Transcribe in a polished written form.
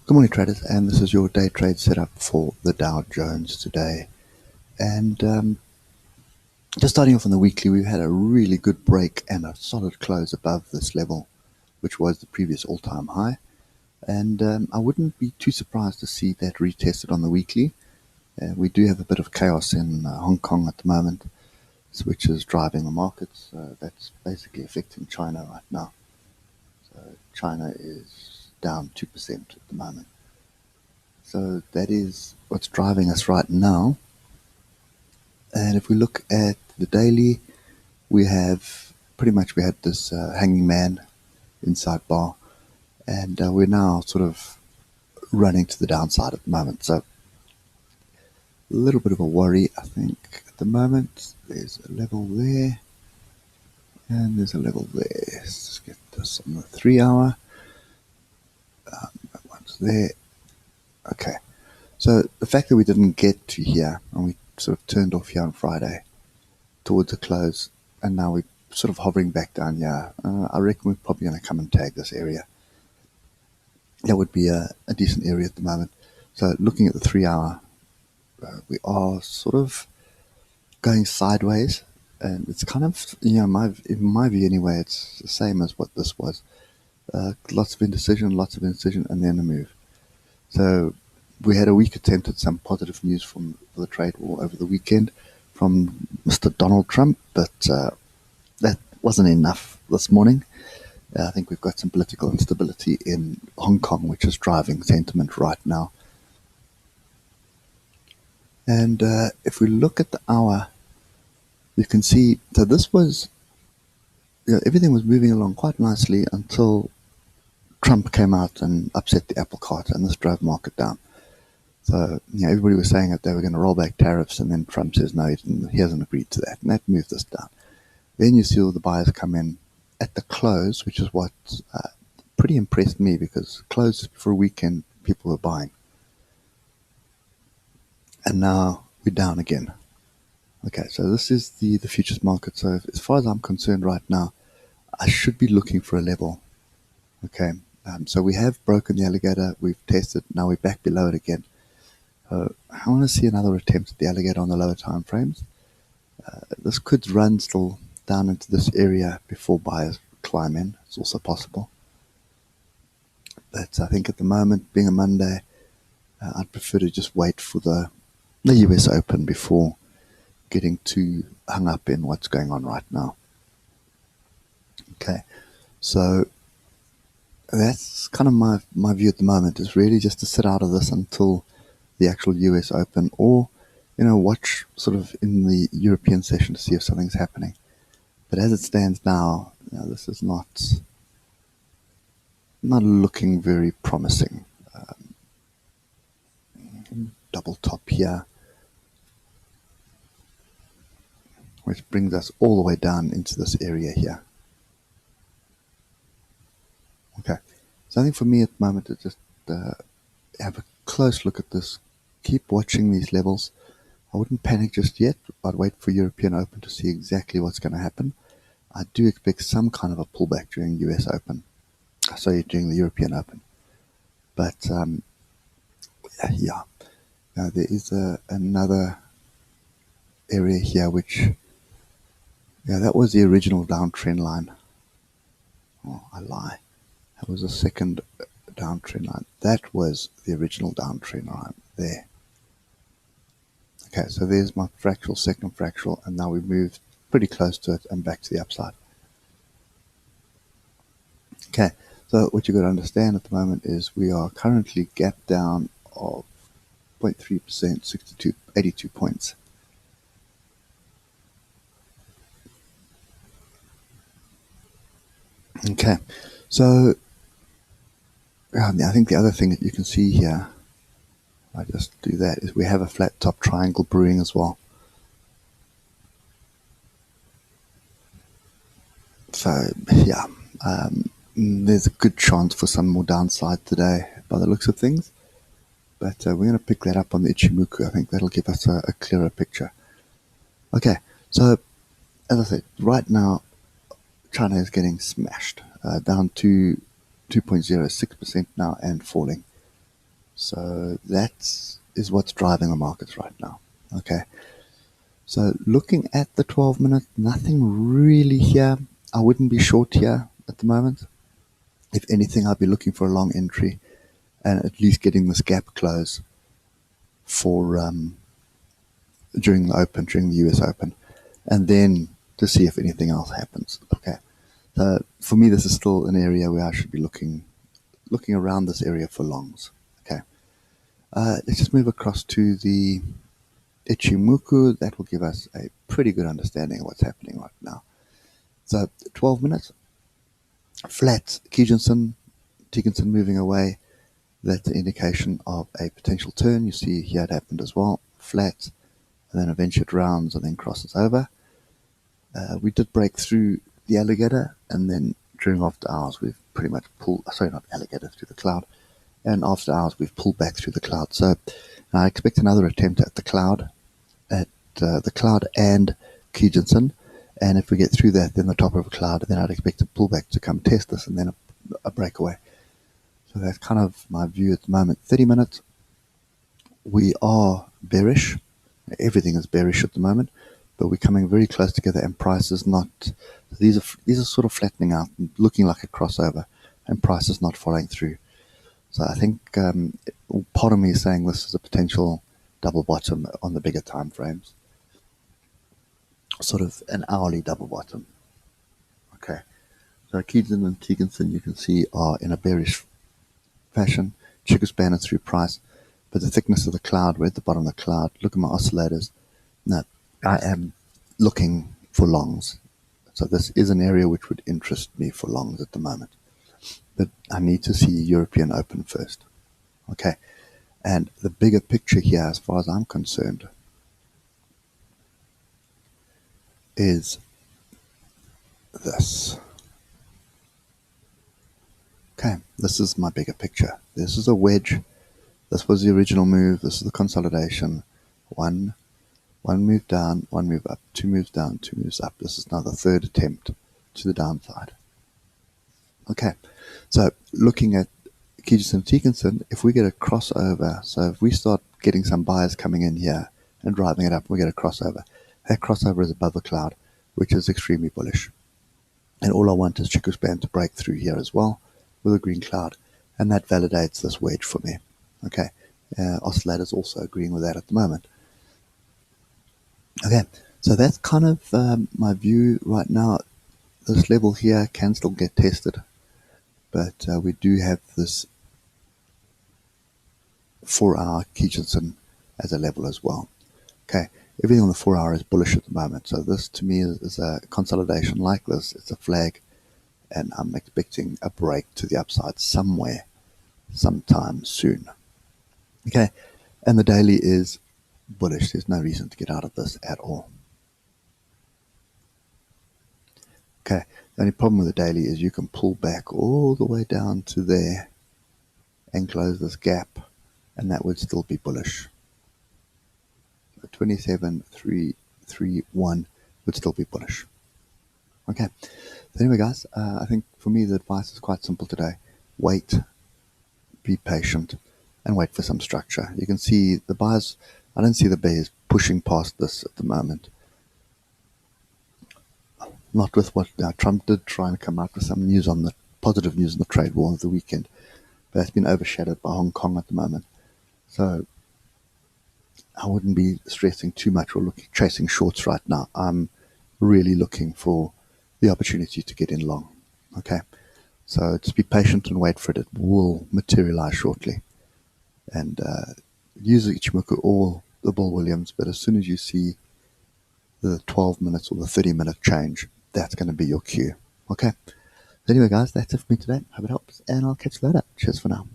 Good morning, traders, and this is your day trade setup for the Dow Jones today. And just starting off on the weekly, we've had a really good break and a solid close above this level, which was the previous all-time high. And I wouldn't be too surprised to see that retested on the weekly. We do have a bit of chaos in Hong Kong at the moment, which is driving the markets. That's basically affecting China right now. So China is down 2% at the moment. So that is what's driving us right now. And if we look at the daily, we had this hanging man inside bar, and we're now sort of running to the downside at the moment. So a little bit of a worry, I think, at the moment. There's a level there, and there's a level there. Let's get this on the 3 hour. That one's there. Okay. So the fact that we didn't get to here, and we sort of turned off here on Friday towards the close, and now we're sort of hovering back down here. I reckon we're probably going to come and tag this area. That would be a decent area at the moment. So looking at the 3 hour, we are sort of going sideways, and it's kind of, in my view anyway, it's the same as what this was. Lots of indecision, and then a move. So we had a weak attempt at some positive news for the trade war over the weekend from Mr. Donald Trump, but that wasn't enough this morning. I think we've got some political instability in Hong Kong, which is driving sentiment right now. And if we look at the hour, you can see, so this was, everything was moving along quite nicely until Trump came out and upset the apple cart, and this drove market down. So, everybody was saying that they were going to roll back tariffs, and then Trump says, no, he hasn't agreed to that, and that moved this down. Then you see all the buyers come in at the close, which is what pretty impressed me, because close for a weekend, people were buying. And now we're down again. Okay, so this is the futures market. So as far as I'm concerned right now, I should be looking for a level. Okay, so we have broken the alligator. We've tested. Now we're back below it again. I want to see another attempt at the alligator on the lower time frames. This could run still down into this area before buyers climb in. It's also possible. But I think at the moment, being a Monday, I'd prefer to just wait for the US Open before getting too hung up in what's going on right now. Okay, so that's kind of my view at the moment, is really just to sit out of this until the actual US Open, or watch sort of in the European session to see if something's happening. But as it stands now, this is not looking very promising. Double top here, which brings us all the way down into this area here. Okay, so I think for me at the moment, it's just have a close look at this, keep watching these levels. I wouldn't panic just yet. I'd wait for European Open to see exactly what's going to happen. I do expect some kind of a pullback during US Open, during the European Open. But now there is another area here which, that was the original downtrend line. Oh, I lie. That was the second downtrend line. That was the original downtrend line there. Okay, so there's my fractal, second fractal, and now we've moved pretty close to it and back to the upside. Okay, so what you've got to understand at the moment is we are currently gap down of 0.3%, 82 points. Okay, so I think the other thing that you can see here, I just do that, is we have a flat top triangle brewing as well. So there's a good chance for some more downside today by the looks of things. But we're going to pick that up on the ichimoku. I think that'll give us a clearer picture. Okay, so as I said, right now China is getting smashed, down to 2.06% now and falling. So that is what's driving the markets right now. Okay. So looking at the 12 minute, nothing really here. I wouldn't be short here at the moment. If anything, I'd be looking for a long entry and at least getting this gap close for during the Open, during the US Open, and then to see if anything else happens. Okay. So for me, this is still an area where I should be looking around this area for longs. Okay. Let's just move across to the ichimoku. That will give us a pretty good understanding of what's happening right now. So 12 minutes, flat, Kijinsen, Dickinson moving away. That's an indication of a potential turn. You see here it happened as well. Flat, and then eventually it rounds and then crosses over. We did break through the alligator, and then during after hours we've pretty much pulled, sorry, not alligator, through the cloud. And after hours we've pulled back through the cloud. So I expect another attempt at the cloud, and Kijinsen. And if we get through that, then the top of a cloud, then I'd expect a pullback to come test this and then a breakaway. So that's kind of my view at the moment. 30 minutes, we are bearish. Everything is bearish at the moment, but we're coming very close together, and price is not. These are sort of flattening out, looking like a crossover, and price is not following through. So I think part of me is saying this is a potential double bottom on the bigger time frames, sort of an hourly double bottom. Okay, so Keaton and Teganson, you can see, are in a bearish fashion. Chicken spanner through price, but the thickness of the cloud, we're at the bottom of the cloud. Look at my oscillators. No, I am looking for longs. So this is an area which would interest me for longs at the moment. But I need to see European Open first. Okay. And the bigger picture here, as far as I'm concerned, is this. Okay, this is my bigger picture. This is a wedge. This was the original move. This is the consolidation. One move down, one move up, two moves down, two moves up. This is now the third attempt to the downside. Okay, so looking at Kijinsen and Tekinson, if we get a crossover, so if we start getting some buyers coming in here and driving it up, we get a crossover. That crossover is above the cloud, which is extremely bullish. And all I want is Chikuspan to break through here as well with a green cloud, and that validates this wedge for me. Okay, oscillators also agreeing with that at the moment. Okay, so that's kind of my view right now. This level here can still get tested, but we do have this 4-hour Kijinsen as a level as well. Okay, everything on the 4-hour is bullish at the moment, so this to me is a consolidation like this. It's a flag, and I'm expecting a break to the upside somewhere, sometime soon. Okay, and the daily is bullish. There's no reason to get out of this at all. Okay, the only problem with the daily is you can pull back all the way down to there and close this gap, and that would still be bullish. 27,331 would still be bullish. Okay, so anyway guys, I think for me the advice is quite simple today. Wait, be patient, and wait for some structure. You can see the buyers, I don't see the bears pushing past this at the moment. Not with what Trump did try and come out with some news on the positive news on the trade war of the weekend, but that's been overshadowed by Hong Kong at the moment. So I wouldn't be stressing too much or chasing shorts right now. I'm really looking for the opportunity to get in long. Okay, so just be patient and wait for it. It will materialize shortly. And use the Ichimoku or the Bull Williams, but as soon as you see the 12 minutes or the 30-minute change, that's going to be your cue. Okay, so anyway guys, that's it for me today. Hope it helps, and I'll catch you later. Cheers for now.